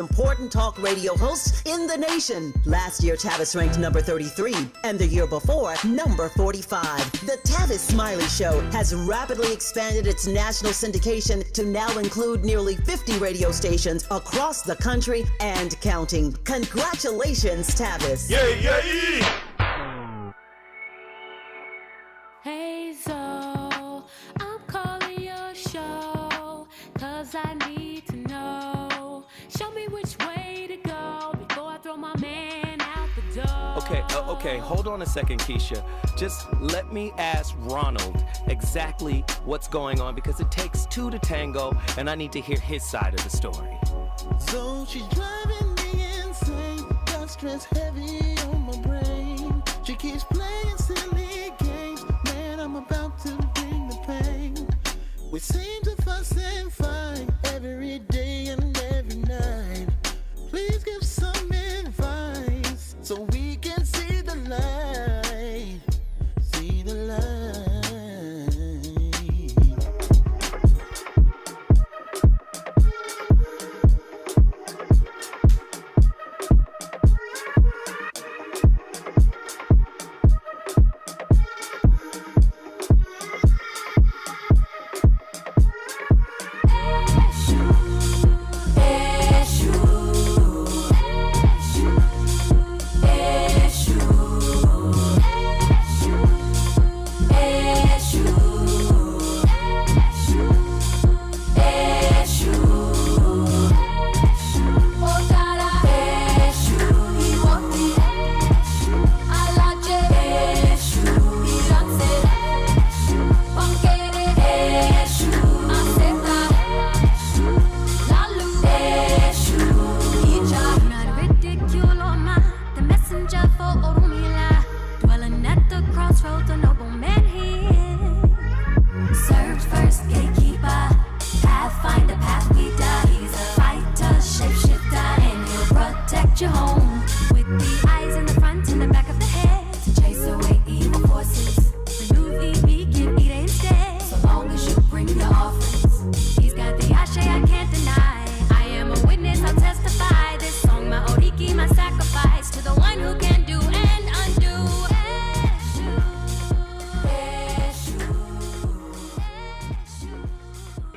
Important talk radio hosts in the nation. Last year, Tavis ranked number 33, and the year before, number 45. The Tavis Smiley Show has rapidly expanded its national syndication to now include nearly 50 radio stations across the country and counting. Congratulations, Tavis. Yeah, yeah. Hey, so I'm calling your show, 'cause I need to know. Show me which way to go before I throw my man out the door. Okay, hold on a second, Keisha. Just let me ask Ronald exactly what's going on, because it takes two to tango, and I need to hear his side of the story. So she's driving me insane, got stress heavy on my brain. She keeps playing silly games, man, I'm about to bring the pain. We seem to fuss and fight every day and every night. Please give some advice so we can see the light. See the light.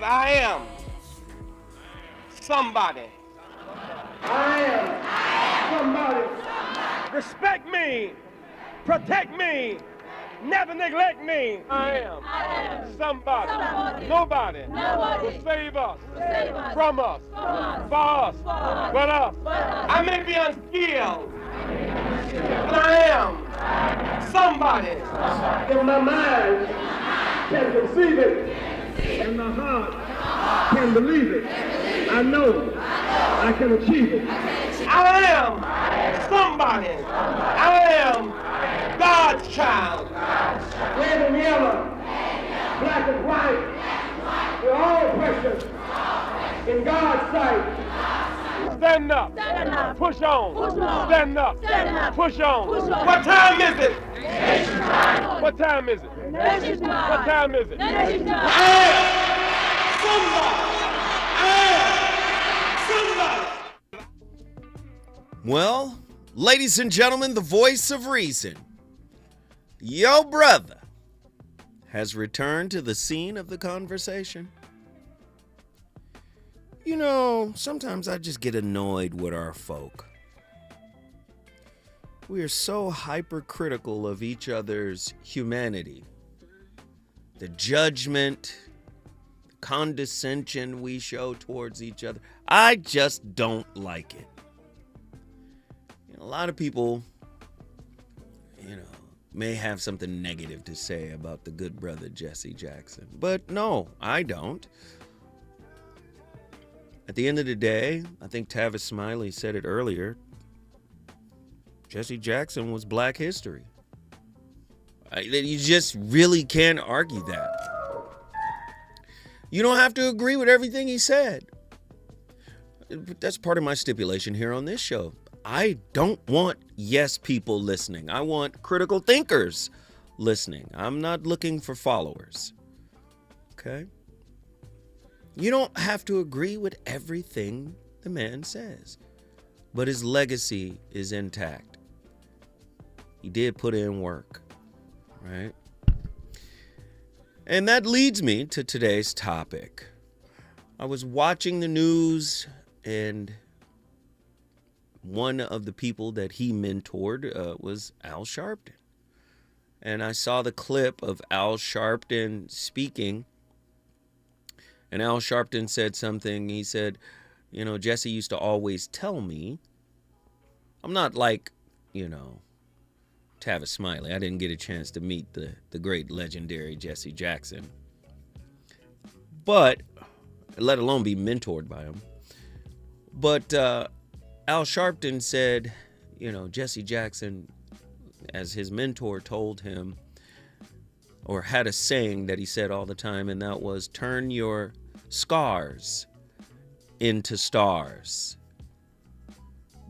I am somebody. I am somebody. Respect me. Protect me. Never neglect me. I am somebody. Nobody will save us from us, for us, but us. I may be unskilled, but I am somebody. If my mind can conceive it, and my heart can believe it, I know I can achieve it. I am somebody. I am God's child. Red and yellow, black and white, we're all precious in God's sight. Stand up, push on, stand up, push on. What time is it? What time is it? What time is it? I am somebody. Well, ladies and gentlemen, the voice of reason, your brother, has returned to the scene of the conversation. You know, sometimes I just get annoyed with our folk. We are so hypercritical of each other's humanity. The judgment, the condescension we show towards each other. I just don't like it. You know, a lot of people, may have something negative to say about the good brother Jesse Jackson. But no, I don't. At the end of the day, I think Tavis Smiley said it earlier, Jesse Jackson was Black history. You just really can't argue that. You don't have to agree with everything he said. That's part of my stipulation here on this show. I don't want yes people listening. I want critical thinkers listening. I'm not looking for followers. Okay? You don't have to agree with everything the man says. But his legacy is intact. He did put in work, right? And that leads me to today's topic. I was watching the news, and one of the people that he mentored was Al Sharpton. And I saw the clip of Al Sharpton speaking. And Al Sharpton said something. He said, you know, Jesse used to always tell me, I'm not like, you know, Tavis Smiley. I didn't get a chance to meet the great legendary Jesse Jackson. But, let alone be mentored by him. But Al Sharpton said, you know, Jesse Jackson, as his mentor, told him, or had a saying that he said all the time, and that was, turn your scars into stars.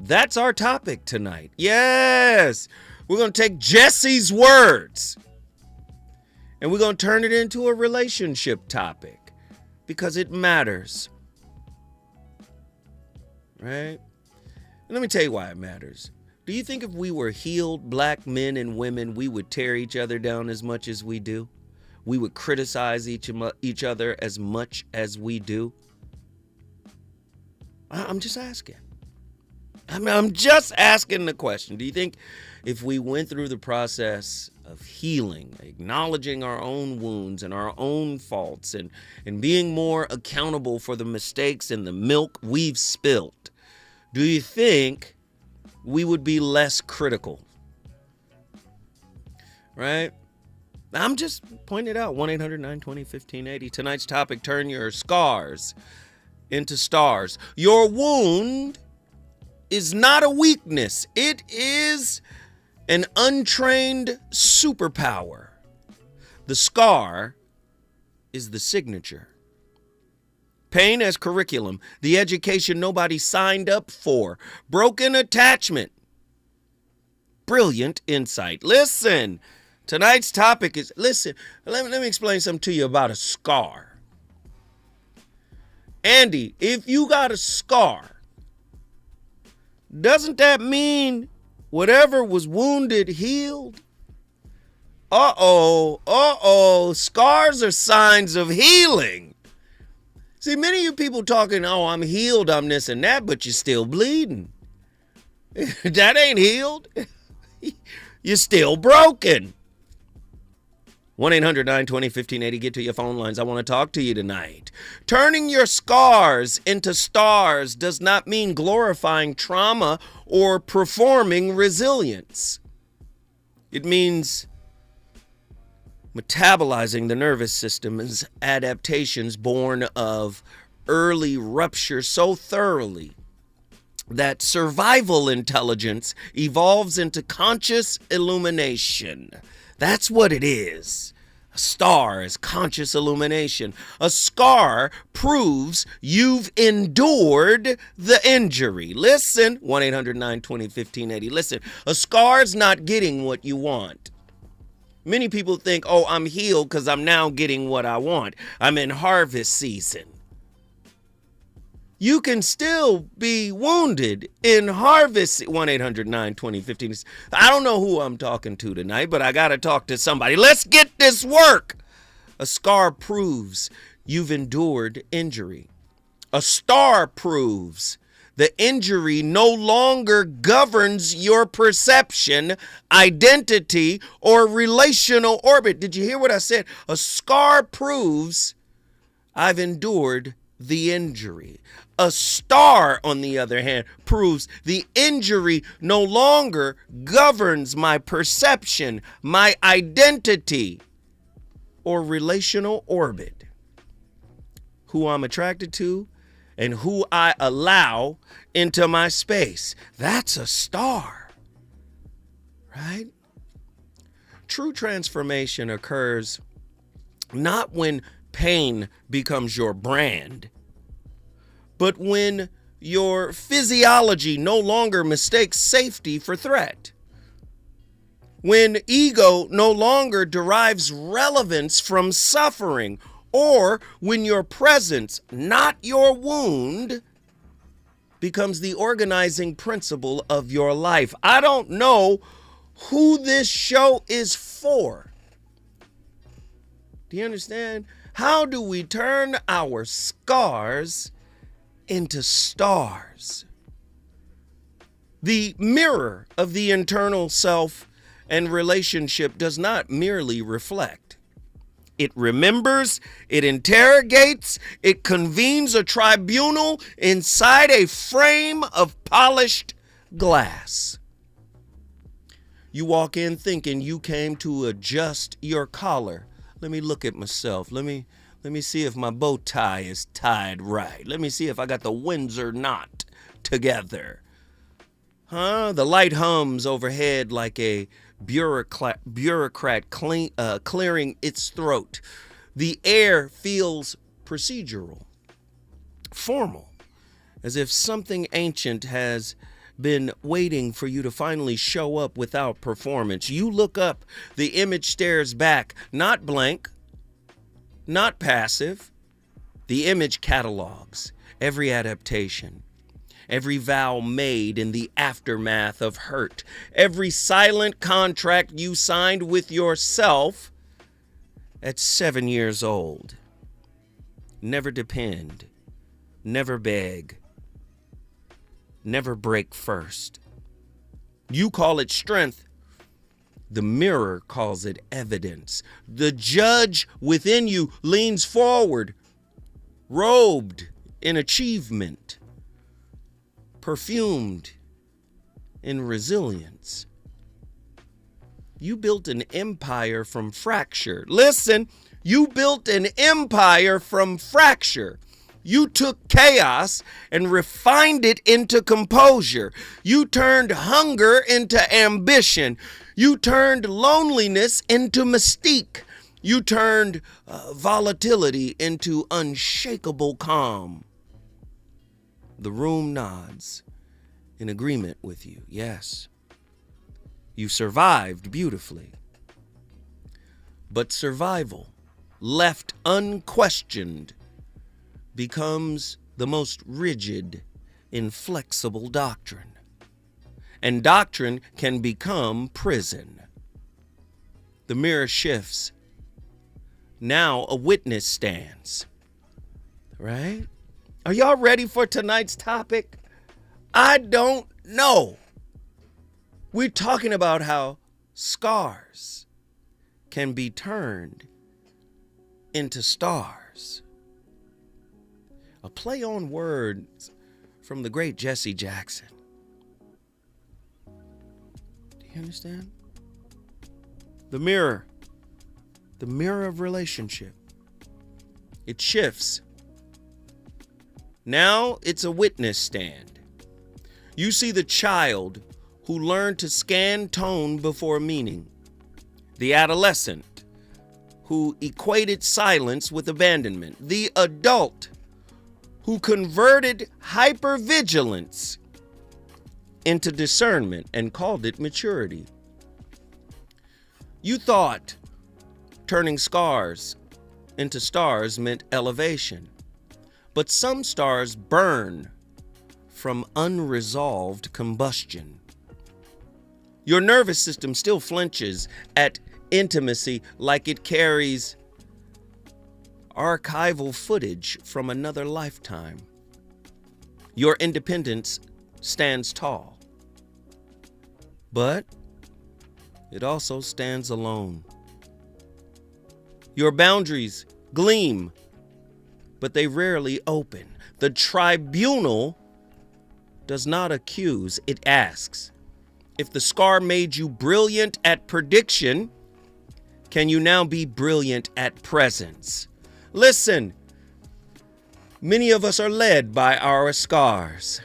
That's our topic tonight. Yes! We're going to take Jesse's words and we're going to turn it into a relationship topic because it matters. Right? And let me tell you why it matters. Do you think if we were healed black men and women, we would tear each other down as much as we do? We would criticize each other as much as we do? I'm just asking. I'm just asking the question. Do you think if we went through the process of healing, acknowledging our own wounds and our own faults, and being more accountable for the mistakes and the milk we've spilt, do you think we would be less critical? Right? I'm just pointing it out. 1-800-920-1580. Tonight's topic, turn your scars into stars. Your wound is not a weakness. It is an untrained superpower. The scar is the signature. Pain as curriculum, the education nobody signed up for. Broken attachment. Brilliant insight. Listen, tonight's topic is, let me explain something to you about a scar. Andy, if you got a scar, doesn't that mean whatever was wounded healed? Scars are signs of healing. See, many of you people talking, oh, I'm healed, I'm this and that, but you're still bleeding. That ain't healed. You're still broken. 1-800-920-1580. Get to your phone lines. I want to talk to you tonight. Turning your scars into stars does not mean glorifying trauma or performing resilience. It means metabolizing the nervous system's adaptations born of early rupture so thoroughly that survival intelligence evolves into conscious illumination. That's what it is. A star is conscious illumination. A scar proves you've endured the injury. Listen, 1-800-920-1580. Listen, a scar's not getting what you want. Many people think, oh, I'm healed because I'm now getting what I want. I'm in harvest season. You can still be wounded in harvest. 1-800-920-1580. I don't know who I'm talking to tonight, but I got to talk to somebody. Let's get this work. A scar proves you've endured injury. A star proves the injury no longer governs your perception, identity, or relational orbit. Did you hear what I said? A scar proves I've endured the injury. A star, on the other hand, proves the injury no longer governs my perception, my identity, or relational orbit. Who I'm attracted to and who I allow into my space. That's a star, right? True transformation occurs not when pain becomes your brand, but when your physiology no longer mistakes safety for threat. When ego no longer derives relevance from suffering, or when your presence, not your wound, becomes the organizing principle of your life. I don't know who this show is for. Do you understand? How do we turn our scars into stars? The mirror of the internal self and relationship does not merely reflect. It remembers, it interrogates, it convenes a tribunal inside a frame of polished glass. You walk in thinking you came to adjust your collar. Let me look at myself. Let me see if my bow tie is tied right. Let me see if I got the Windsor knot together. The light hums overhead like a bureaucrat clearing its throat. The air feels procedural, formal, as if something ancient has been waiting for you to finally show up without performance. You look up, the image stares back, not blank, not passive. The image catalogs every adaptation, every vow made in the aftermath of hurt, every silent contract you signed with yourself at 7 years old. Never depend, never beg, never break first. You call it strength. The mirror calls it evidence. The judge within you leans forward, robed in achievement, perfumed in resilience. You built an empire from fracture. Listen, you built an empire from fracture. You took chaos and refined it into composure. You turned hunger into ambition. You turned loneliness into mystique. You turned volatility into unshakable calm. The room nods in agreement with you. Yes, you survived beautifully. But survival, left unquestioned, becomes the most rigid, inflexible doctrine. And doctrine can become prison. The mirror shifts. Now a witness stands. Right? Are y'all ready for tonight's topic? I don't know. We're talking about how scars can be turned into stars. A play on words from the great Jesse Jackson. Do you understand? The mirror of relationship. It shifts. Now it's a witness stand. You see the child who learned to scan tone before meaning. The adolescent who equated silence with abandonment. The adult who converted hypervigilance into discernment and called it maturity. You thought turning scars into stars meant elevation, but some stars burn from unresolved combustion. Your nervous system still flinches at intimacy like it carries archival footage from another lifetime. Your independence stands tall, but it also stands alone. Your boundaries gleam, but they rarely open. The tribunal does not accuse, it asks. If the scar made you brilliant at prediction, can you now be brilliant at presence? Listen, many of us are led by our scars.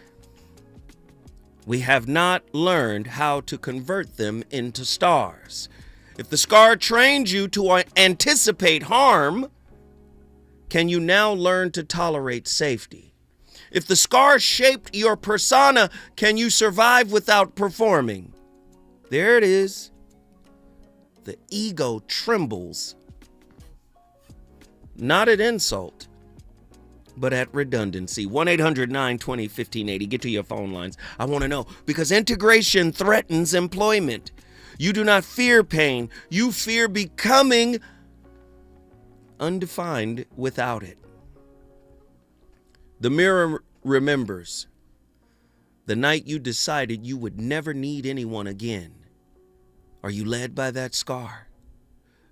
We have not learned how to convert them into stars. If the scar trained you to anticipate harm, can you now learn to tolerate safety? If the scar shaped your persona, can you survive without performing? There it is. The ego trembles. Not at insult, but at redundancy. 1-800-920-1580. Get to your phone lines. I want to know, because integration threatens employment. You do not fear pain. You fear becoming undefined without it. The mirror remembers the night you decided you would never need anyone again. Are you led by that scar?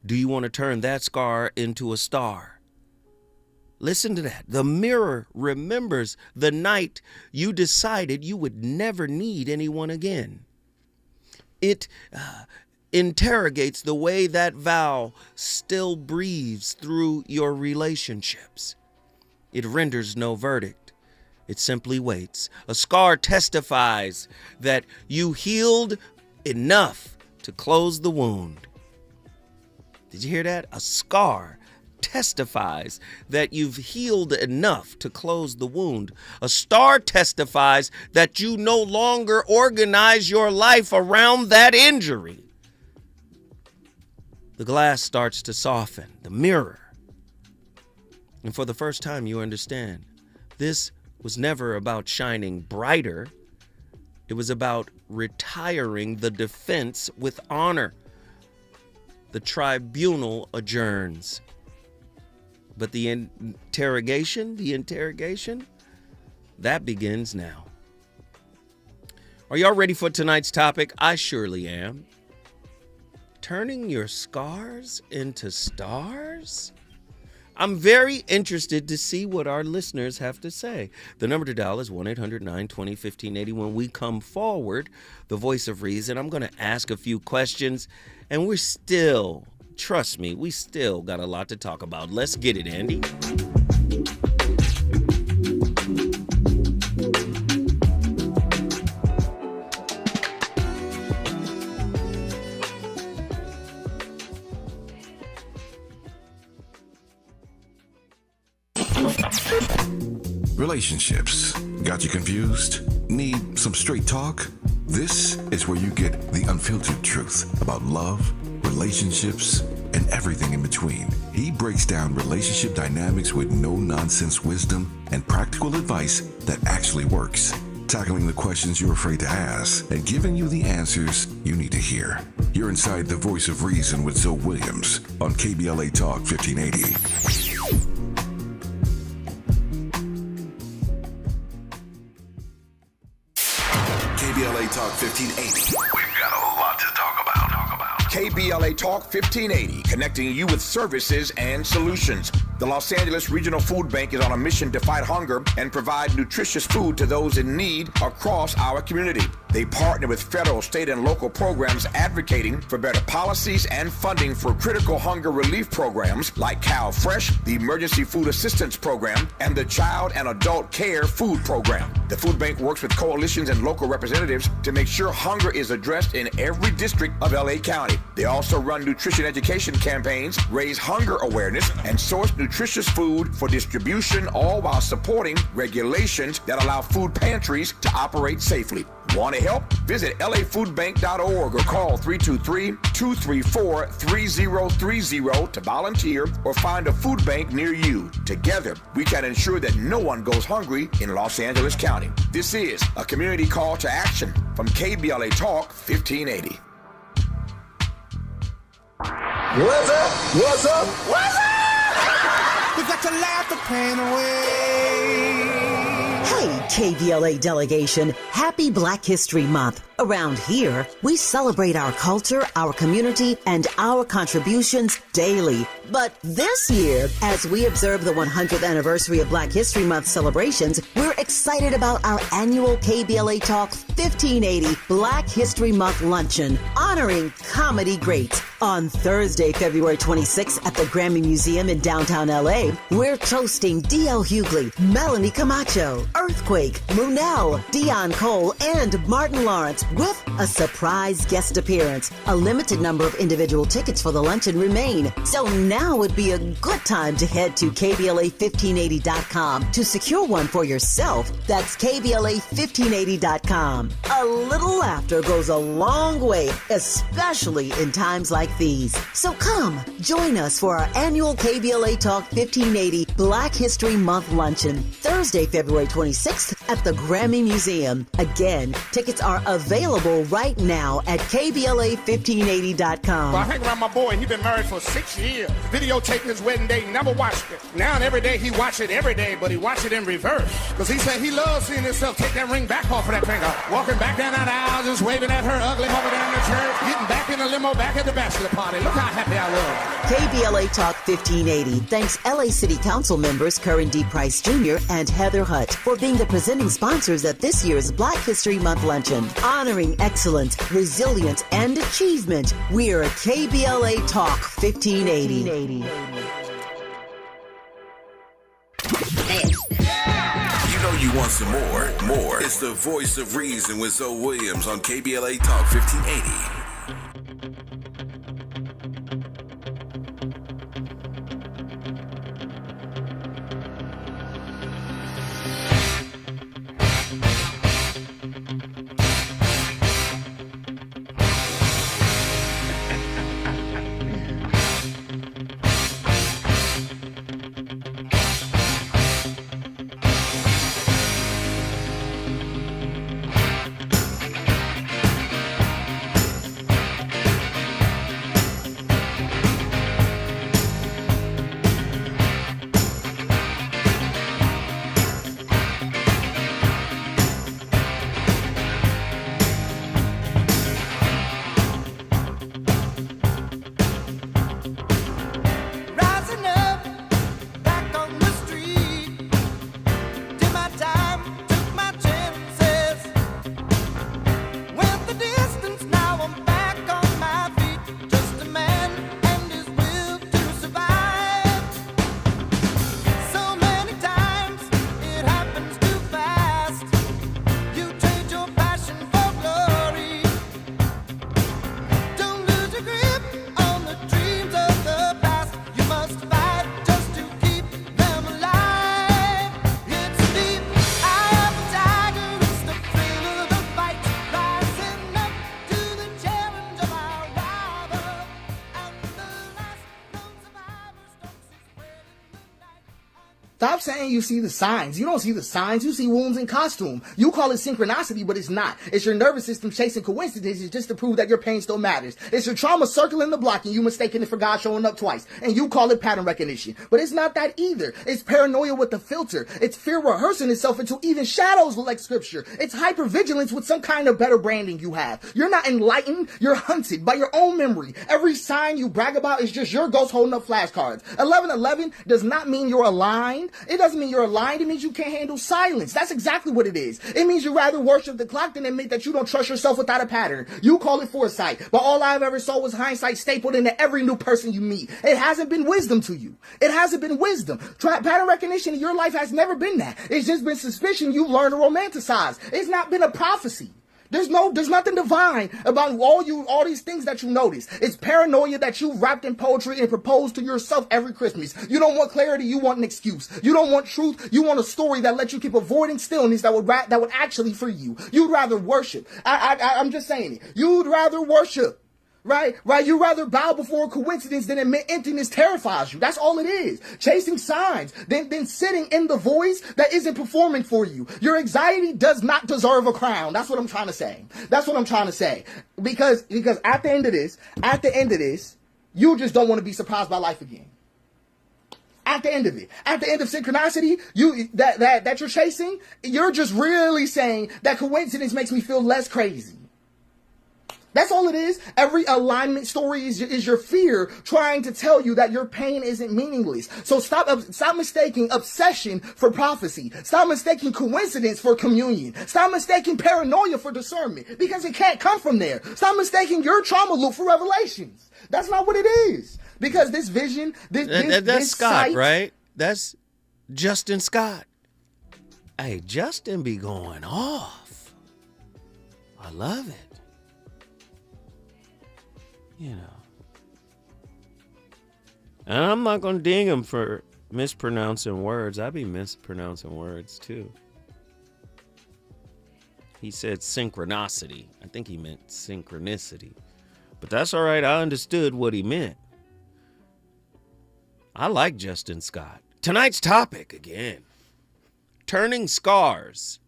Do you want to turn that scar into a star? Listen to that. The mirror remembers the night you decided you would never need anyone again. It interrogates the way that vow still breathes through your relationships. It renders no verdict. It simply waits. A scar testifies that you healed enough to close the wound. Did you hear that? A scar testifies that you've healed enough to close the wound. A star testifies that you no longer organize your life around that injury. The glass starts to soften, the mirror. And for the first time, you understand, this was never about shining brighter. It was about retiring the defense with honor. The tribunal adjourns. But the interrogation, that begins now. Are y'all ready for tonight's topic? I surely am. Turning your scars into stars? I'm very interested to see what our listeners have to say. The number to dial is 1-800-920-1580. When we come forward, the voice of reason, I'm going to ask a few questions, and we're still, trust me, we still got a lot to talk about. Let's get it, Andy. Relationships. Got you confused? Need some straight talk? This is where you get the unfiltered truth about love, relationships, and everything in between. He breaks down relationship dynamics with no-nonsense wisdom and practical advice that actually works. Tackling the questions you're afraid to ask and giving you the answers you need to hear. You're inside the voice of reason with Zoe Williams on KBLA Talk 1580. KBLA Talk 1580. We've got a lot to talk about. KBLA Talk 1580, connecting you with services and solutions. The Los Angeles Regional Food Bank is on a mission to fight hunger and provide nutritious food to those in need across our community. They partner with federal, state, and local programs advocating for better policies and funding for critical hunger relief programs like Cal Fresh, the Emergency Food Assistance Program, and the Child and Adult Care Food Program. The food bank works with coalitions and local representatives to make sure hunger is addressed in every district of LA County. They also run nutrition education campaigns, raise hunger awareness, and source nutritious food for distribution, all while supporting regulations that allow food pantries to operate safely. Want to help? Visit lafoodbank.org or call 323-234-3030 to volunteer or find a food bank near you. Together, we can ensure that no one goes hungry in Los Angeles County. This is a community call to action from KBLA Talk 1580. What's up? What's up? What's up? We got to laugh the pain away. Hey, KBLA delegation, happy Black History Month. Around here, we celebrate our culture, our community, and our contributions daily. But this year, as we observe the 100th anniversary of Black History Month celebrations, we're excited about our annual KBLA Talk 1580 Black History Month Luncheon, honoring comedy greats. On Thursday, February 26th at the Grammy Museum in downtown LA, we're toasting D.L. Hughley, Melanie Camacho, Earthquake, Munell, Dion Cole, and Martin Lawrence with a surprise guest appearance. A limited number of individual tickets for the luncheon remain, so now would be a good time to head to KBLA1580.com to secure one for yourself. That's KBLA1580.com. A little laughter goes a long way, especially in times like fees. So come, join us for our annual KBLA Talk 1580 Black History Month Luncheon, Thursday, February 26th at the Grammy Museum. Again, tickets are available right now at KBLA1580.com. I hang around my boy. He been married for 6 years. Videotaping his wedding day, never watched it. Now every day he watch it every day, but he watch it in reverse. Because he said he loves seeing himself take that ring back off of that finger. Walking back down that aisle, just waving at her ugly mama down the church. Getting back in the limo, back at the bachelor party. Look how happy I was. KBLA Talk 1580 thanks LA City Council members Curran D. Price Jr. and Heather Hutt for being the presenting sponsors at this year's Black History Month Luncheon. Honoring excellence, resilience, and achievement, we're KBLA Talk 1580. You know you want some more. It's the voice of reason with Zoe Williams on KBLA Talk 1580. Stop saying you see the signs. You don't see the signs. You see wounds in costume. You call it synchronicity, but it's not. It's your nervous system chasing coincidences just to prove that your pain still matters. It's your trauma circling the block and you mistaking it for God showing up twice. And you call it pattern recognition. But it's not that either. It's paranoia with the filter. It's fear rehearsing itself until even shadows look like scripture. It's hypervigilance with some kind of better branding you have. You're not enlightened. You're hunted by your own memory. Every sign you brag about is just your ghost holding up flashcards. 1111 does not mean you're aligned. It doesn't mean you're aligned. It means you can't handle silence. That's exactly what it is. It means you rather worship the clock than admit that you don't trust yourself without a pattern. You call it foresight, but all I've ever saw was hindsight stapled into every new person you meet. It hasn't been wisdom to you. It hasn't been wisdom. Pattern recognition in your life has never been that. It's just been suspicion you've learned to romanticize. It's not been a prophecy. There's nothing divine about all these things that you notice. It's paranoia that you wrapped in poetry and proposed to yourself every Christmas. You don't want clarity, you want an excuse. You don't want truth, you want a story that lets you keep avoiding stillness that would actually free you. You'd rather worship. I'm just saying it. You'd rather worship. Right? You'd rather bow before a coincidence than admit emptiness terrifies you. That's all it is. Chasing signs, then sitting in the voice that isn't performing for you. Your anxiety does not deserve a crown. That's what I'm trying to say. Because at the end of this, you just don't want to be surprised by life again. At the end of it, at the end of synchronicity, that you're chasing, you're just really saying that coincidence makes me feel less crazy. That's all it is. Every alignment story is your fear trying to tell you that your pain isn't meaningless. So stop mistaking obsession for prophecy. Stop mistaking coincidence for communion. Stop mistaking paranoia for discernment, because it can't come from there. Stop mistaking your trauma loop for revelations. That's not what it is. Because this vision, that's Scott, sight, right? That's Justin Scott. Hey, Justin be going off. I love it. You know. And I'm not going to ding him for mispronouncing words. I be mispronouncing words too. He said synchronicity. I think he meant synchronicity. But that's all right. I understood what he meant. I like Justin Scott. Tonight's topic, again, turning scars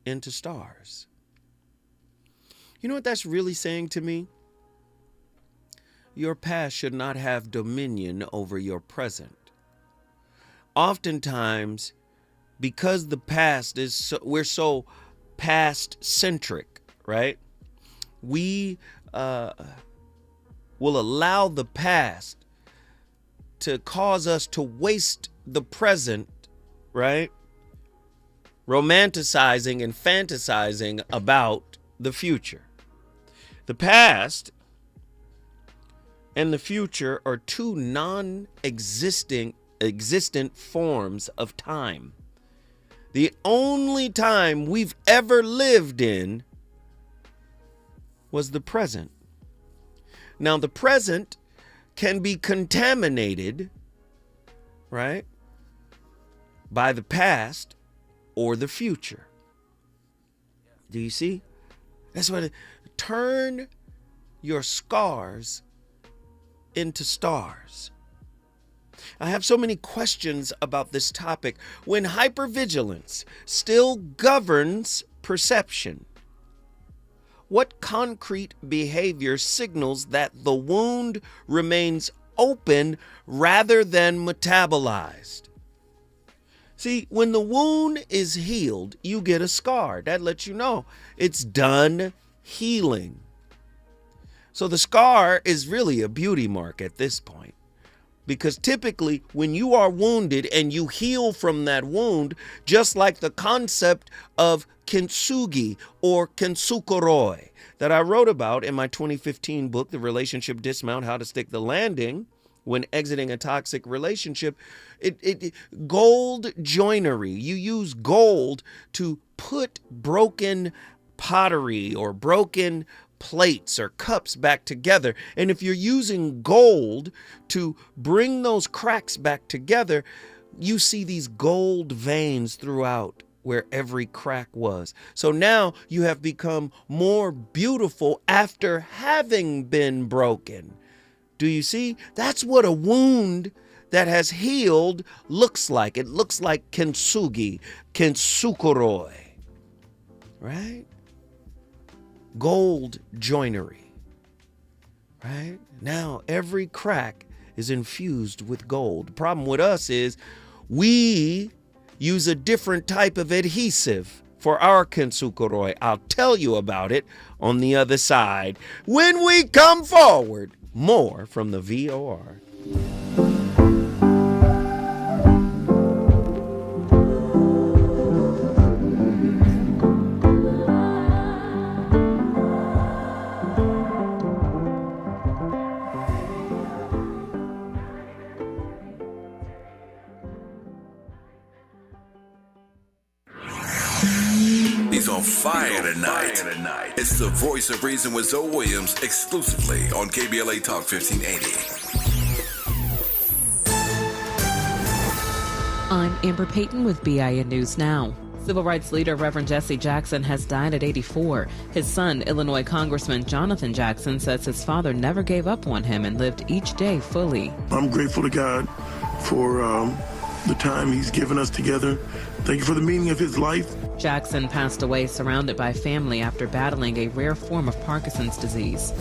into stars. You know what that's really saying to me? Your past should not have dominion over your present. Oftentimes, because the past is we're so past centric, right? We will allow the past to cause us to waste the present, right? Romanticizing and fantasizing about the future. The past and the future are two non-existent forms of time. The only time we've ever lived in was the present. Now, the present can be contaminated, right, by the past or the future. Do you see? That's what turn your scars into stars. I have so many questions about this topic. When hypervigilance still governs perception, what concrete behavior signals that the wound remains open rather than metabolized? See, when the wound is healed, you get a scar. That lets you know it's done healing. So the scar is really a beauty mark at this point. Because typically when you are wounded and you heal from that wound, just like the concept of kintsugi or kintsukuroi that I wrote about in my 2015 book, The Relationship Dismount, How to Stick the Landing when Exiting a Toxic Relationship, gold joinery. You use gold to put broken pottery or broken plates or cups back together. And if you're using gold to bring those cracks back together, you see these gold veins throughout where every crack was. So now you have become more beautiful after having been broken. Do you see? That's what a wound that has healed looks like. It looks like kintsugi, kintsukuroi, right? Gold joinery, right? Now every crack is infused with gold. The problem with us is we use a different type of adhesive for our kintsukuroi. I'll tell you about it on the other side. When we come forward, more from the VOR. He's on fire tonight. It's the Voice of Reason with Zoe Williams, exclusively on KBLA Talk 1580. I'm Amber Payton with BIN News Now. Civil rights leader Reverend Jesse Jackson has died at 84. His son, Illinois Congressman Jonathan Jackson, says his father never gave up on him and lived each day fully. I'm grateful to God for the time he's given us together. Thank you for the meaning of his life. Jackson passed away surrounded by family after battling a rare form of Parkinson's disease.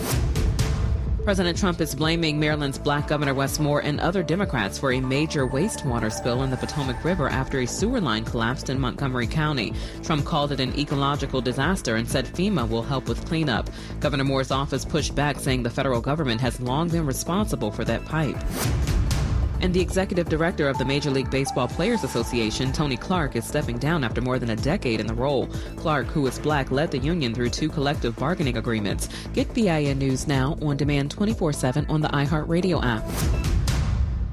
President Trump is blaming Maryland's Black Governor Wes Moore and other Democrats for a major wastewater spill in the Potomac River after a sewer line collapsed in Montgomery County. Trump called it an ecological disaster and said FEMA will help with cleanup. Governor Moore's office pushed back, saying the federal government has long been responsible for that pipe. And the executive director of the Major League Baseball Players Association, Tony Clark, is stepping down after more than a decade in the role. Clark, who is black, led the union through 2 collective bargaining agreements. Get BIN News Now on demand 24/7 on the iHeartRadio app.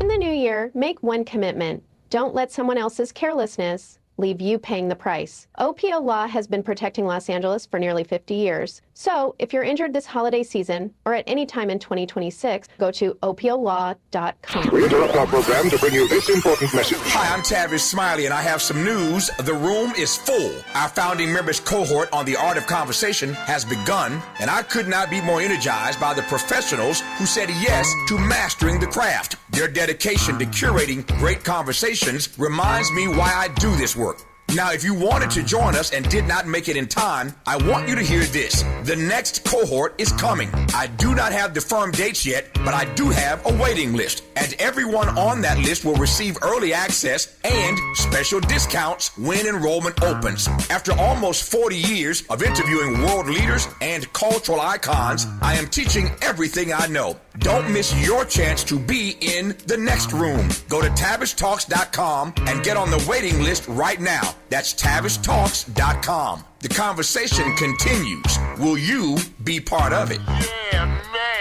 In the new year, make one commitment. Don't let someone else's carelessness leave you paying the price. OPO Law has been protecting Los Angeles for nearly 50 years. So if you're injured this holiday season or at any time in 2026, go to opolaw.com. We interrupt our program to bring you this important message. Hi, I'm Tavis Smiley, and I have some news. The room is full. Our founding members cohort on the art of conversation has begun, and I could not be more energized by the professionals who said yes to mastering the craft. Their dedication to curating great conversations reminds me why I do this work. Now, if you wanted to join us and did not make it in time, I want you to hear this. The next cohort is coming. I do not have the firm dates yet, but I do have a waiting list. And everyone on that list will receive early access and special discounts when enrollment opens. After almost 40 years of interviewing world leaders and cultural icons, I am teaching everything I know. Don't miss your chance to be in the next room. Go to TavishTalks.com and get on the waiting list right now. That's TavishTalks.com. The conversation continues. Will you be part of it? Yeah, man.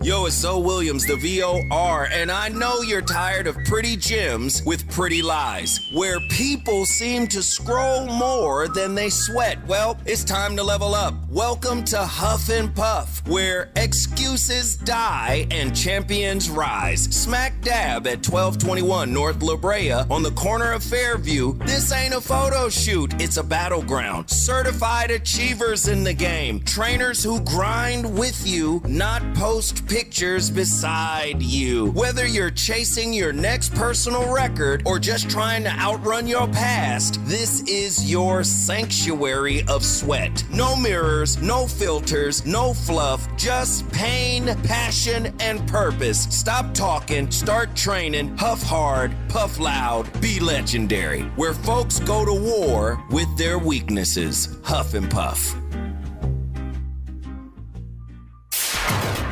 Yo, it's Zoe Williams, the VOR, and I know you're tired of pretty gems with pretty lies, where people seem to scroll more than they sweat. Well, it's time to level up. Welcome to Huff and Puff, where excuses die and champions rise. Smack dab at 1221 North La Brea on the corner of Fairview. This ain't a photo shoot, it's a battleground. Certified achievers in the game. Trainers who grind with you, not post pictures beside you. Whether you're chasing your next personal record or just trying to outrun your past, this is your sanctuary of sweat. No mirrors, no filters, no fluff, just pain, passion, and purpose. Stop talking, start training, huff hard, puff loud, be legendary. Where folks go to war with their weaknesses. Huff and Puff.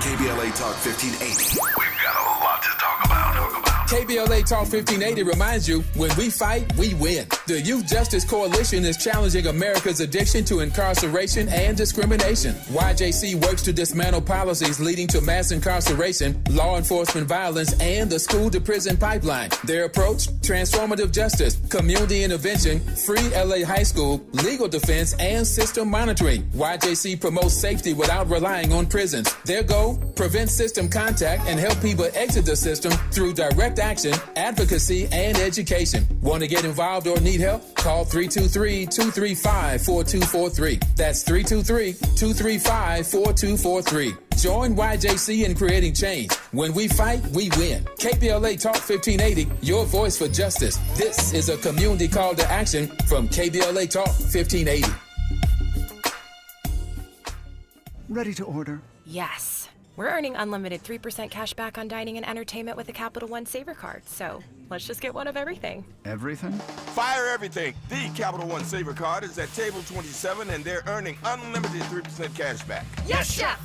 KBLA Talk 1580. We've got a lot to talk about. KBLA Talk 1580 reminds you, when we fight, we win. The Youth Justice Coalition is challenging America's addiction to incarceration and discrimination. YJC works to dismantle policies leading to mass incarceration, law enforcement violence, and the school-to-prison pipeline. Their approach? Transformative justice, community intervention, free LA high school, legal defense, and system monitoring. YJC promotes safety without relying on prisons. Their goal? Prevent system contact and help people exit the system through direct action, advocacy, and education. Want to get involved or need help? Call 323-235-4243. That's 323-235-4243. Join YJC in creating change. When we fight, we win. KBLA Talk 1580, your voice for justice. This is a community call to action from KBLA Talk 1580. Ready to order? Yes. We're earning unlimited 3% cash back on dining and entertainment with a Capital One Saver card, so let's just get one of everything. Everything? Fire everything. The Capital One Saver card is at table 27, and they're earning unlimited 3% cash back. Yes, Chef!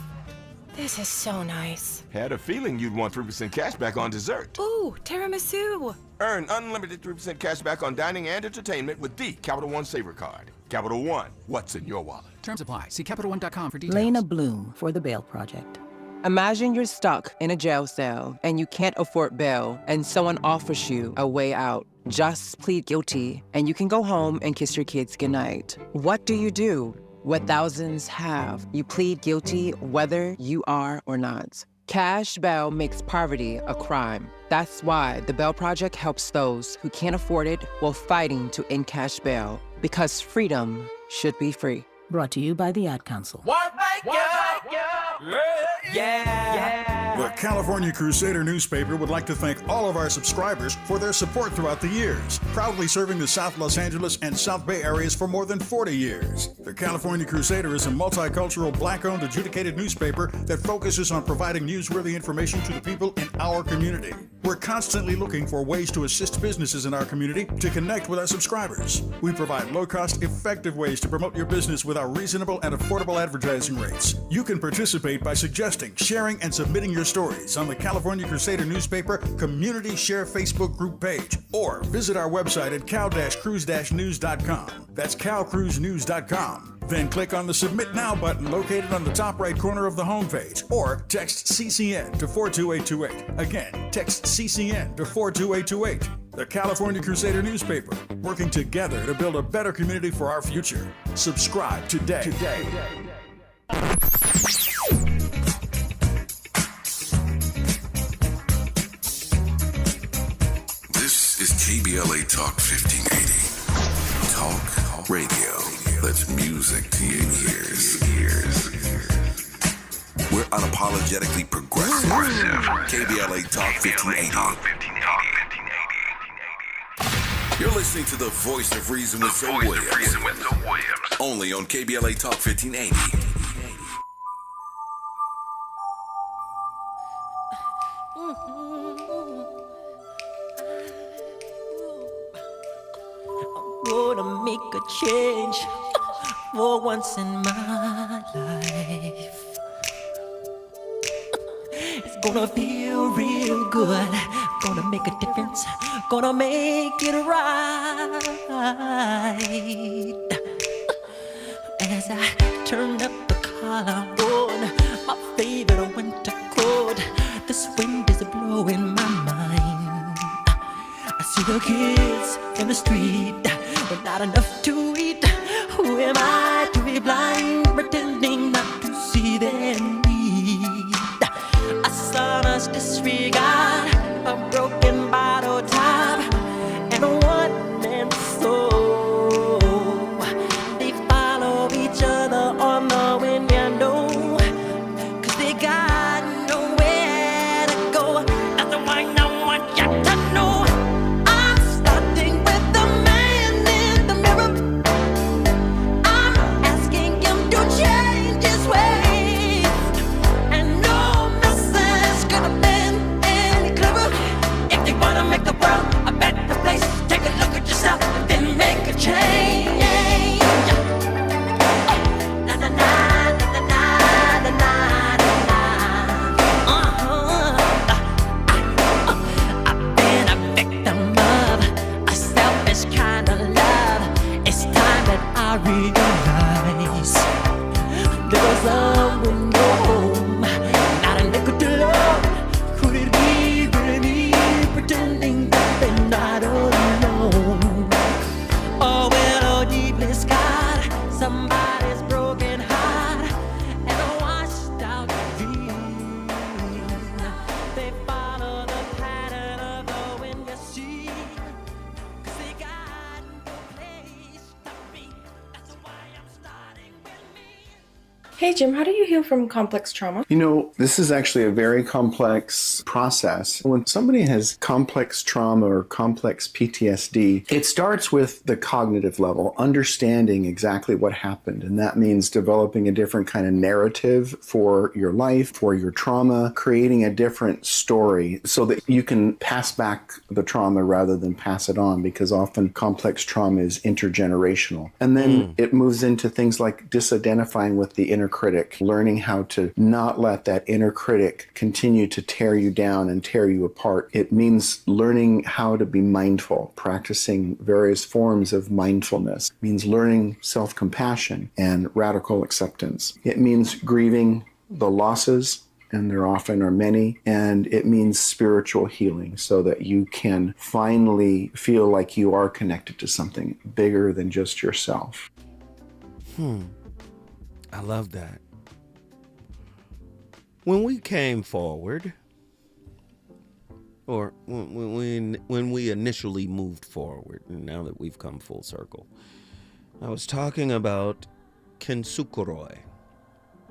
This is so nice. Had a feeling you'd want 3% cash back on dessert. Ooh, tiramisu. Earn unlimited 3% cash back on dining and entertainment with the Capital One Saver card. Capital One, what's in your wallet? Terms apply. See CapitalOne.com for details. Lena Bloom for the Bail Project. Imagine you're stuck in a jail cell and you can't afford bail and someone offers you a way out. Just plead guilty and you can go home and kiss your kids goodnight. What do? What thousands have. You plead guilty whether you are or not. Cash bail makes poverty a crime. That's why the Bail Project helps those who can't afford it while fighting to end cash bail. Because freedom should be free. Brought to you by the Ad Council. The California Crusader newspaper would like to thank all of our subscribers for their support throughout the years, proudly serving the South Los Angeles and South Bay areas for more than 40 years. The California Crusader is a multicultural, black-owned, adjudicated newspaper that focuses on providing newsworthy information to the people in our community. We're constantly looking for ways to assist businesses in our community to connect with our subscribers. We provide low-cost, effective ways to promote your business with our reasonable and affordable advertising rates. You can participate by suggesting, sharing, and submitting your stories on the California Crusader newspaper Community Share Facebook group page, or visit our website at cal-cruise-news.com. That's calcruisenews.com. Then click on the Submit Now button located on the top right corner of the homepage, or text CCN to 42828. Again, text CCN to 42828. The California Crusader newspaper, working together to build a better community for our future. Subscribe today. This is KBLA Talk 1580. Talk radio. That's music to your ears. We're unapologetically progressive. KBLA Talk 1580. You're listening to the voice of reason with Zoe Williams. Only on KBLA Talk 1580. Gonna make a change for once in my life. It's gonna feel real good. Gonna make a difference. Gonna make it right. As I turn up the collar on my favorite winter coat, this wind is blowing my mind. I see the kids in the street with not enough to eat. Who am I to be blind, pretending not to see their need? A son's disregard, a broken bottle top, and a one-man soul. They follow each other on the window, 'cause they got nowhere to go. That's why I want you to know I'm starting with the man in the mirror. I'm asking him to change his ways, and no message could have been any clearer. If you wanna make the world a better place, take a look at yourself, then make a change. Na na na na na na na na. I've been a victim of a selfish kind of love. It's time that I realize there was love with no home, not a nickel to love. Could it be really me pretending that they're not alone? Oh, well, oh, deeply scarred, somebody's broken heart, and a washed out dream. They follow the pattern of the wind, you see, 'cause they got no place to be. That's why I'm starting with me. Hey Jim, how do you heal from complex trauma? You know, this is actually a very complex process. When somebody has complex trauma or complex PTSD, it starts with the cognitive level, understanding exactly what happened. And that means developing a different kind of narrative for your life, for your trauma, creating a different story so that you can pass back the trauma rather than pass it on, because often complex trauma is intergenerational. And then it moves into things like disidentifying with the inner critic, learning how to not let that inner critic continue to tear you down and tear you apart. It means learning how to be mindful, practicing various forms of mindfulness. It means learning self-compassion and radical acceptance. It means grieving the losses, and there often are many, and it means spiritual healing so that you can finally feel like you are connected to something bigger than just yourself. I love that. When we came forward, or when we initially moved forward, and now that we've come full circle, I was talking about Kintsukuroi.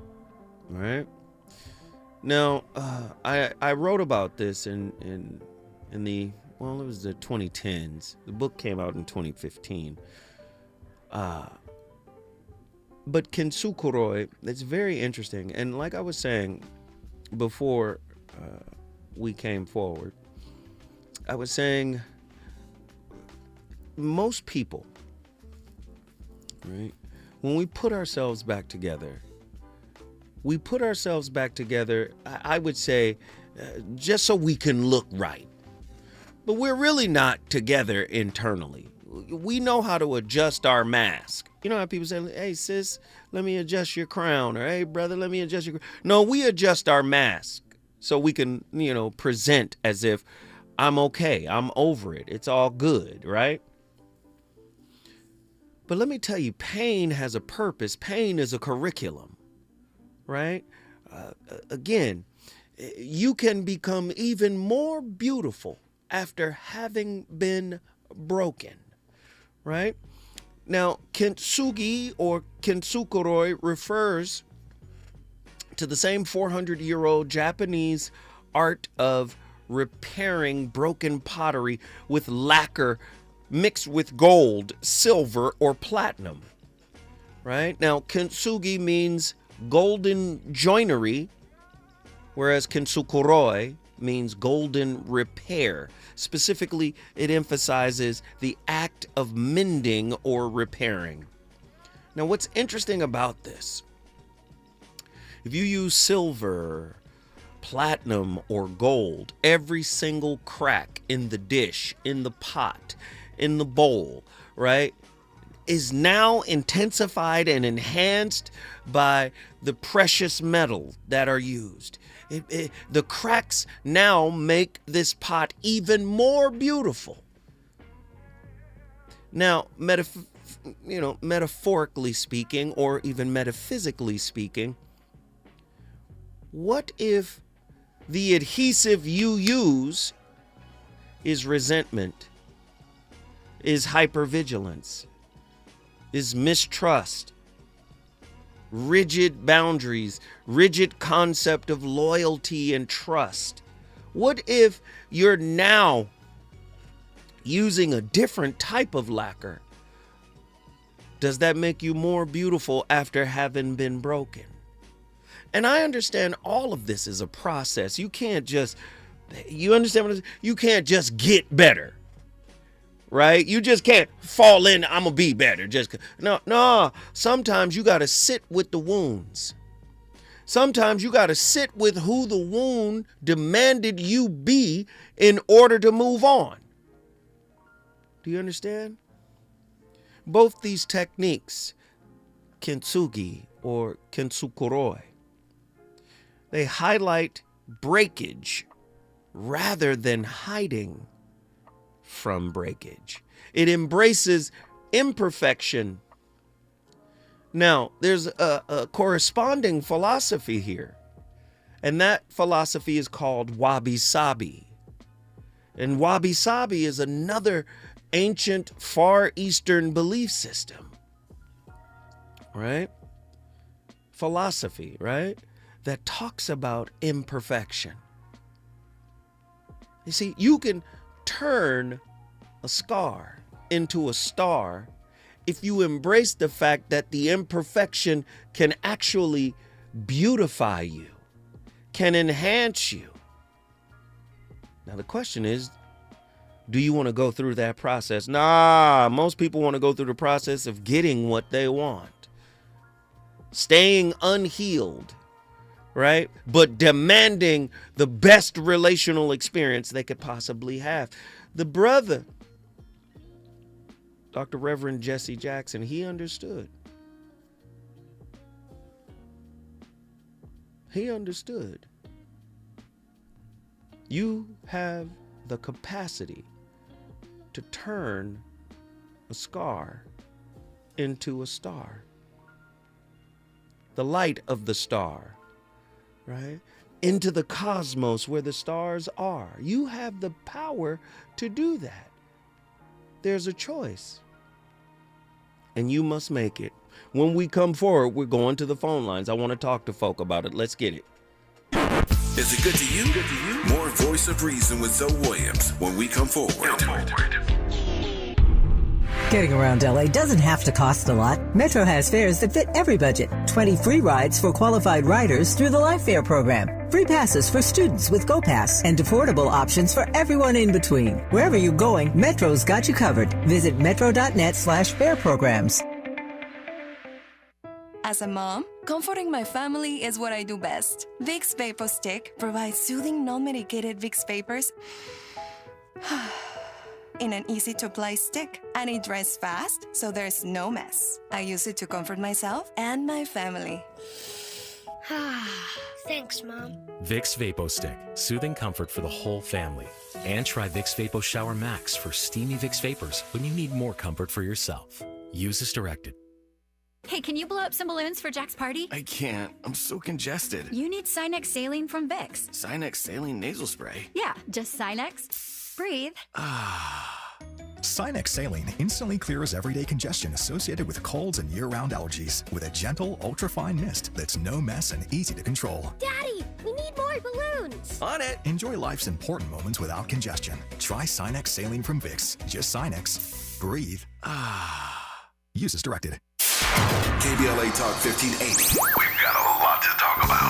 All right. Now, I wrote about this in the, well, it was the 2010s. The book came out in 2015. But Kintsukuroi, it's very interesting. And like I was saying before we came forward, I was saying most people, right, when we put ourselves back together, I would say, just so we can look right. But we're really not together internally. We know how to adjust our mask. You know how people say, hey, sis, let me adjust your crown. Or, hey, brother, let me adjust your crown. No, we adjust our mask so we can, present as if I'm okay. I'm over it. It's all good, right? But let me tell you, pain has a purpose. Pain is a curriculum, right? Again, you can become even more beautiful after having been broken, right? Now, kintsugi or kintsukuroi refers to the same 400-year-old Japanese art of repairing broken pottery with lacquer mixed with gold, silver, or platinum, right? Now, kintsugi means golden joinery, whereas kintsukuroi means golden repair. Specifically, it emphasizes the act of mending or repairing. Now, what's interesting about this, if you use silver, platinum, or gold, every single crack in the dish, in the pot, in the bowl, right, is now intensified and enhanced by the precious metals that are used. The cracks now make this pot even more beautiful. Now, metaphorically speaking, or even metaphysically speaking, what if the adhesive you use is resentment, is hypervigilance, is mistrust, rigid boundaries, rigid concept of loyalty and trust? What if you're now using a different type of lacquer? Does that make you more beautiful after having been broken? And I understand all of this is a process. You can't just, you understand what I'm saying? You can't just get better, right? You just can't fall in, I'm gonna be better. No. Sometimes you gotta sit with the wounds. Sometimes you gotta sit with who the wound demanded you be in order to move on. Do you understand? Both these techniques, kintsugi or kintsukuroi, they highlight breakage rather than hiding from breakage. It embraces imperfection. Now, there's a corresponding philosophy here, and that philosophy is called wabi-sabi. And wabi-sabi is another ancient Far Eastern belief system, right? Philosophy, right? That talks about imperfection. You see, you can turn a scar into a star if you embrace the fact that the imperfection can actually beautify you, can enhance you. Now, the question is, do you want to go through that process? Nah, most people want to go through the process of getting what they want, staying unhealed, right? But demanding the best relational experience they could possibly have. The brother, Dr. Reverend Jesse Jackson, he understood. He understood. You have the capacity to turn a scar into a star. The light of the star, right? Into the cosmos where the stars are. You have the power to do that. There's a choice. And you must make it. When we come forward, we're going to the phone lines. I want to talk to folk about it. Let's get it. Is it good to you? More Voice of Reason with Zoe Williams when we come forward. Getting around LA doesn't have to cost a lot. Metro has fares that fit every budget. 20 free rides for qualified riders through the Life Fare program. Free passes for students with GoPass and affordable options for everyone in between. Wherever you're going, Metro's got you covered. Visit metro.net/fare programs. As a mom, comforting my family is what I do best. Vicks Vapor Stick provides soothing, non-medicated Vicks vapors in an easy-to-apply stick, and it dries fast, so there's no mess. I use it to comfort myself and my family. Thanks, Mom. Vicks VapoStick, soothing comfort for the whole family. And try Vicks Vapo Shower Max for steamy Vicks vapors when you need more comfort for yourself. Use as directed. Hey, can you blow up some balloons for Jack's party? I can't. I'm so congested. You need Sinex Saline from Vicks. Sinex Saline Nasal Spray? Yeah, just Sinex. Breathe. Sinex Saline instantly clears everyday congestion associated with colds and year-round allergies with a gentle, ultra-fine mist that's no mess and easy to control. Daddy, we need more balloons. On it. Enjoy life's important moments without congestion. Try Sinex Saline from Vicks. Just Sinex. Breathe. Use as directed. KBLA Talk 1580. We've got a lot to talk about.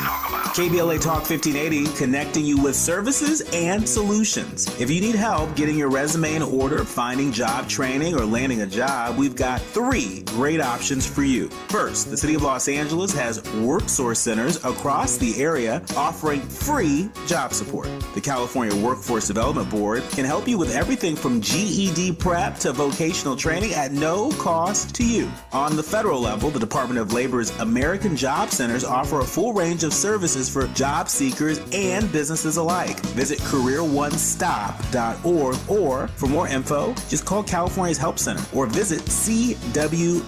KBLA Talk 1580, connecting you with services and solutions. If you need help getting your resume in order, finding job training, or landing a job, we've got 3 great options for you. First, the City of Los Angeles has WorkSource centers across the area offering free job support. The California Workforce Development Board can help you with everything from GED prep to vocational training at no cost to you. On the federal level, the Department of Labor's American Job Centers offer a full range of services for job seekers and businesses alike. Visit careeronestop.org, or for more info, just call California's Help Center or visit cwdb.ca.gov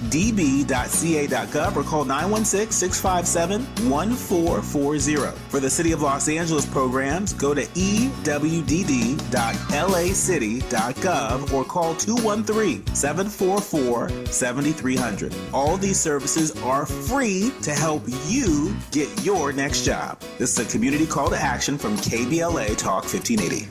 or call 916-657-1440. For the City of Los Angeles programs, go to ewdd.lacity.gov or call 213-744-7300. All these services are free to help you get your next job. This is a community call to action from KBLA Talk 1580.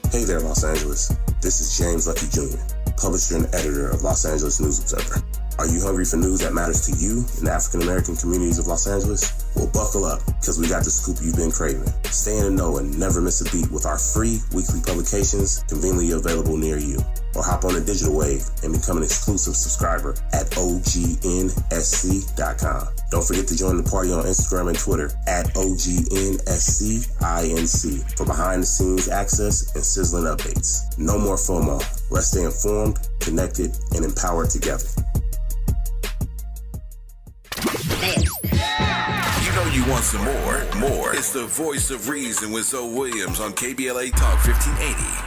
Hey there, Los Angeles. This is James Lucky Jr., publisher and editor of Los Angeles News Observer. Are you hungry for news that matters to you in the African-American communities of Los Angeles? Well, buckle up, because we got the scoop you've been craving. Stay in the know and never miss a beat with our free weekly publications conveniently available near you. Or hop on the digital wave and become an exclusive subscriber at OGNSC.com. Don't forget to join the party on Instagram and Twitter at OGNSCINC for behind-the-scenes access and sizzling updates. No more FOMO. Let's stay informed, connected, and empowered together. You know you want some more. It's the voice of reason with Zoe Williams on KBLA Talk 1580.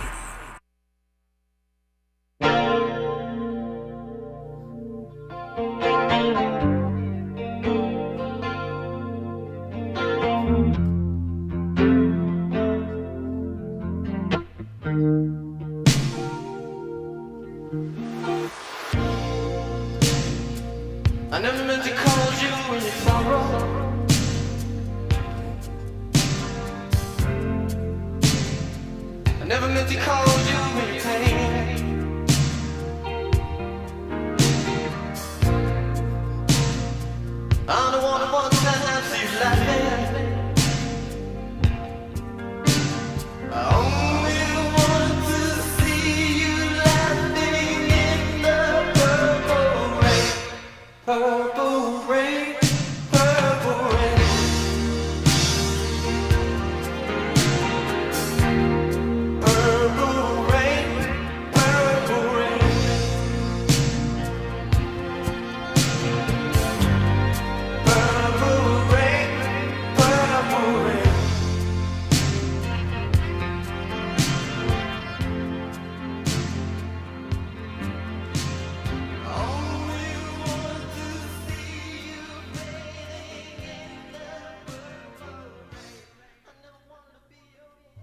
I never meant to call you in your sorrow. I never meant to call you in your pain. I'm the one who wants to see you laughing. I only want to see you laughing in the purple rain. Purple rain, purple rain. Purple rain, purple rain. Purple rain, purple rain.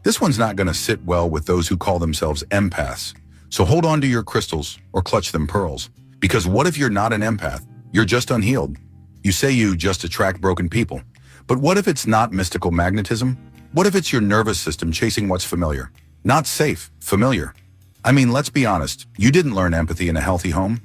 This one's not going to sit well with those who call themselves empaths. So hold on to your crystals or clutch them pearls. Because what if you're not an empath? You're just unhealed. You say you just attract broken people. But what if it's not mystical magnetism? What if it's your nervous system chasing what's familiar? Not safe, familiar. I mean, let's be honest. You didn't learn empathy in a healthy home.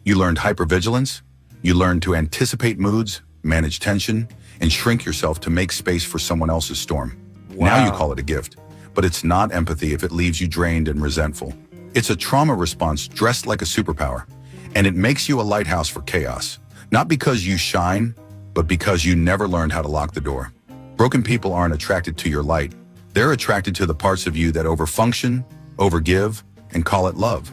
You learned hypervigilance. You learned to anticipate moods, manage tension, and shrink yourself to make space for someone else's storm. Wow. Now you call it a gift. But it's not empathy if it leaves you drained and resentful. It's a trauma response dressed like a superpower, and it makes you a lighthouse for chaos. Not because you shine, but because you never learned how to lock the door. Broken people aren't attracted to your light. They're attracted to the parts of you that overfunction, overgive, and call it love.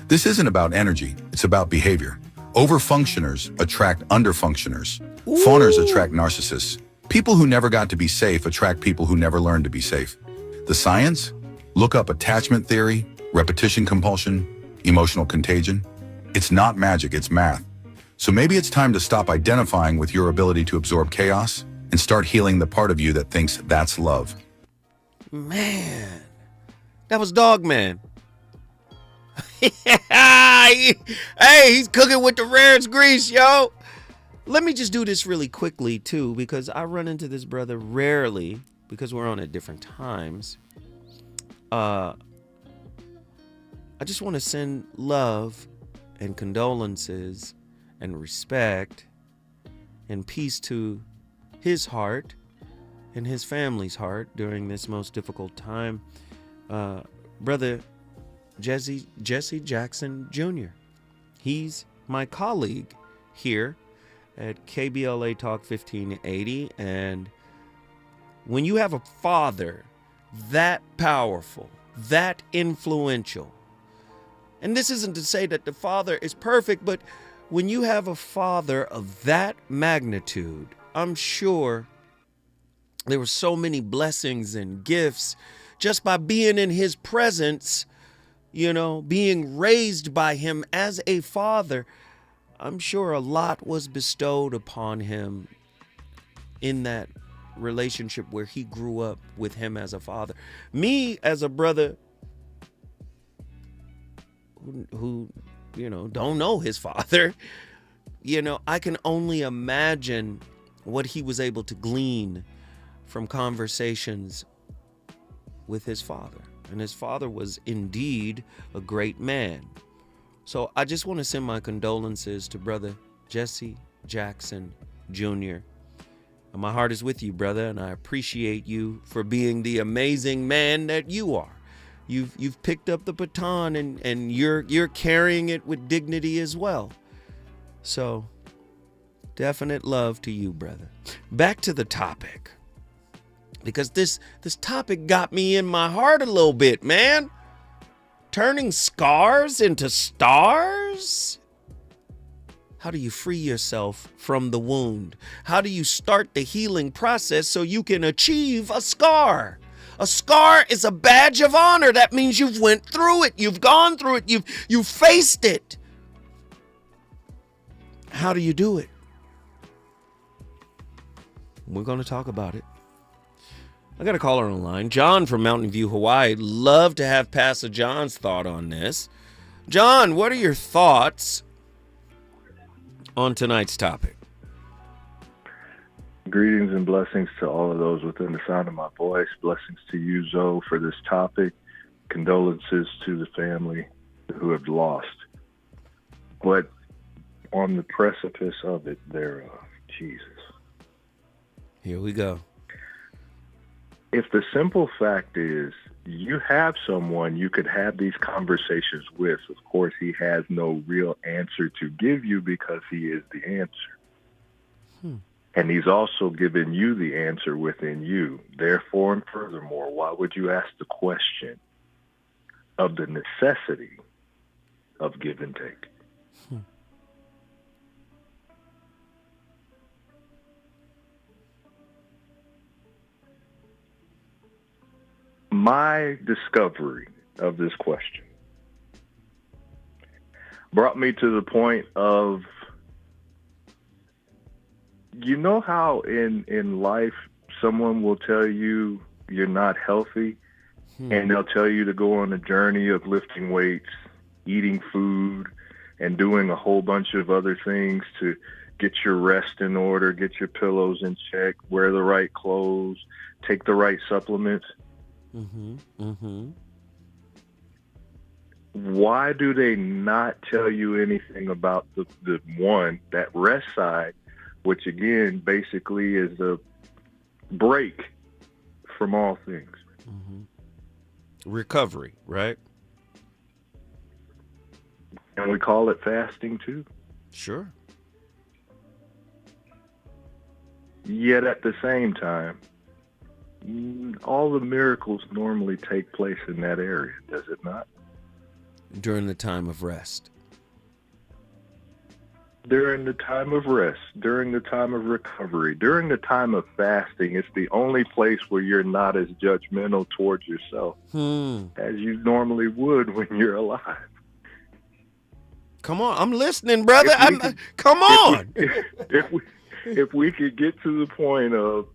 This isn't about energy, it's about behavior. Overfunctioners attract underfunctioners. Fawners attract narcissists. People who never got to be safe attract people who never learned to be safe. The science? Look up attachment theory, repetition compulsion, emotional contagion. It's not magic, it's math. So maybe it's time to stop identifying with your ability to absorb chaos and start healing the part of you that thinks that's love. Man, that was Dog Man. Hey, he's cooking with the rarest grease, yo. Let me just do this really quickly, too, because I run into this brother rarely because we're on at different times. I just want to send love and condolences and respect and peace to his heart and his family's heart during this most difficult time. Brother Jesse Jackson Jr. He's my colleague here at KBLA Talk 1580. And when you have a father that powerful, that influential, and this isn't to say that the father is perfect, but when you have a father of that magnitude, I'm sure there were so many blessings and gifts just by being in his presence, you know, being raised by him as a father. I'm sure a lot was bestowed upon him in that relationship where he grew up with him as a father. Me as a brother who you know, don't know his father, you know, I can only imagine what he was able to glean from conversations with his father. And his father was indeed a great man. So I just want to send my condolences to brother Jesse Jackson Jr. And my heart is with you, brother, and I appreciate you for being the amazing man that you are. You've picked up the baton and you're carrying it with dignity as well. So definite love to you, brother. Back to the topic. Because this topic got me in my heart a little bit, man. Turning scars into stars? How do you free yourself from the wound? How do you start the healing process so you can achieve a scar? A scar is a badge of honor. That means you've went through it. You've gone through it. You've faced it. How do you do it? We're going to talk about it. I got a caller on the line. John from Mountain View, Hawaii. Love to have Pastor John's thought on this. John, what are your thoughts on tonight's topic? Greetings and blessings to all of those within the sound of my voice. Blessings to you, Zoe, for this topic. Condolences to the family who have lost. But on the precipice of it thereof, Jesus. Here we go. If the simple fact is you have someone you could have these conversations with, of course, he has no real answer to give you because he is the answer. And he's also given you the answer within you. Therefore and furthermore, why would you ask the question of the necessity of give and take? My discovery of this question brought me to the point of, you know how in life someone will tell you you're not healthy and they'll tell you to go on a journey of lifting weights, eating food, and doing a whole bunch of other things to get your rest in order, get your pillows in check, wear the right clothes, take the right supplements. Why do they not tell you anything about the one, that rest side, which again basically is a break from all things? Recovery, right? And we call it fasting too. Sure. Yet at the same time, all the miracles normally take place in that area, does it not? During the time of rest. during the time of rest, during the time of recovery, during the time of fasting. It's the only place where you're not as judgmental towards yourself as you normally would when you're alive. Come on, I'm listening, brother. Come on. If we could get to the point of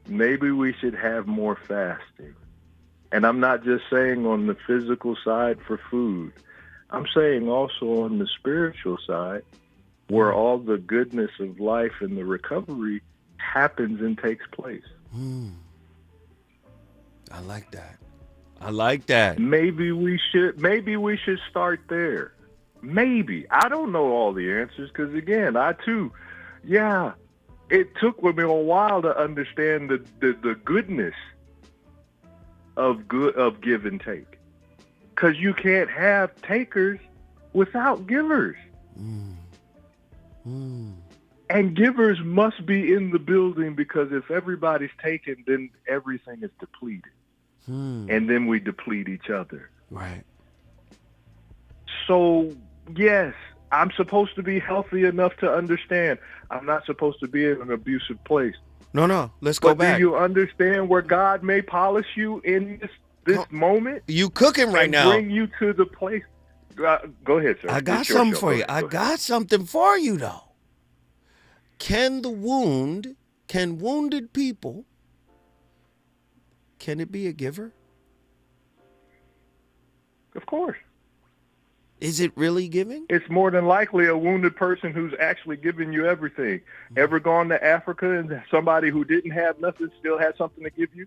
maybe we should have more fasting. And I'm not just saying on the physical side for food. I'm saying also on the spiritual side, where all the goodness of life and the recovery happens and takes place. I like that. I like that. Maybe we should start there. Maybe. I don't know all the answers because, again, it took me a while to understand the goodness of give and take. Because you can't have takers without givers. And givers must be in the building, because if everybody's taken, then everything is depleted. And then we deplete each other. Right. So, yes, I'm supposed to be healthy enough to understand I'm not supposed to be in an abusive place. No, let's go back. Do you understand where God may polish you in this moment? You cooking right now. Bring you to the place. Go ahead, sir. I got something for you. I got something for you, though. Can wounded people, can it be a giver? Of course. Is it really giving? It's more than likely a wounded person who's actually giving you everything. Ever gone to Africa and somebody who didn't have nothing still had something to give you?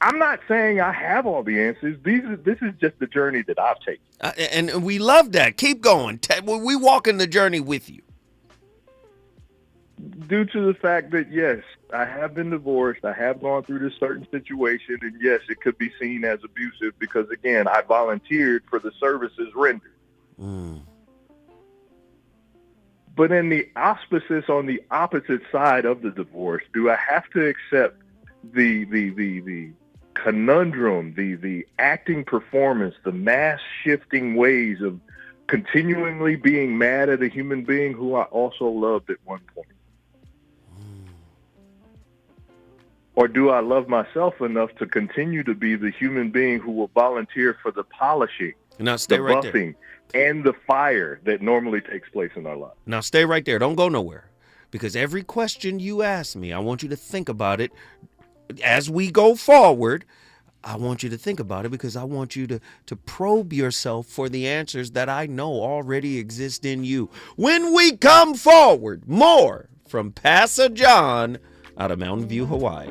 I'm not saying I have all the answers. This is just the journey that I've taken. And we love that. Keep going. We walking the journey with you. Due to the fact that, yes, I have been divorced, I have gone through this certain situation, and yes, it could be seen as abusive because, again, I volunteered for the services rendered. But in the auspices on the opposite side of the divorce, do I have to accept the conundrum, the acting performance, the mass-shifting ways of continually being mad at a human being who I also loved at one point? Or do I love myself enough to continue to be the human being who will volunteer for the polishing, now stay the right buffing, and the fire that normally takes place in our lives? Now stay right there. Don't go nowhere. Because every question you ask me, I want you to think about it. As we go forward, I want you to think about it because I want you to probe yourself for the answers that I know already exist in you. When we come forward, more from Pastor John out of Mountain View, Hawaii.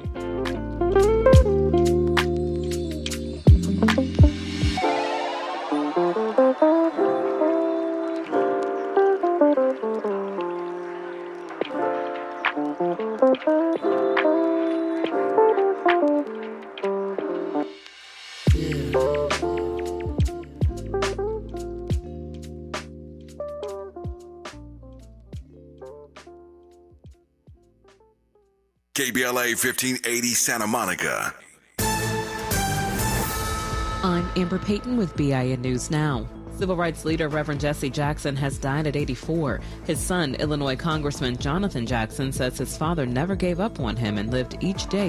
KBLA 1580 Santa Monica. I'm Amber Payton with BIN News Now. Civil rights leader Reverend Jesse Jackson has died at 84. His son, Illinois Congressman Jonathan Jackson, says his father never gave up on him and lived each day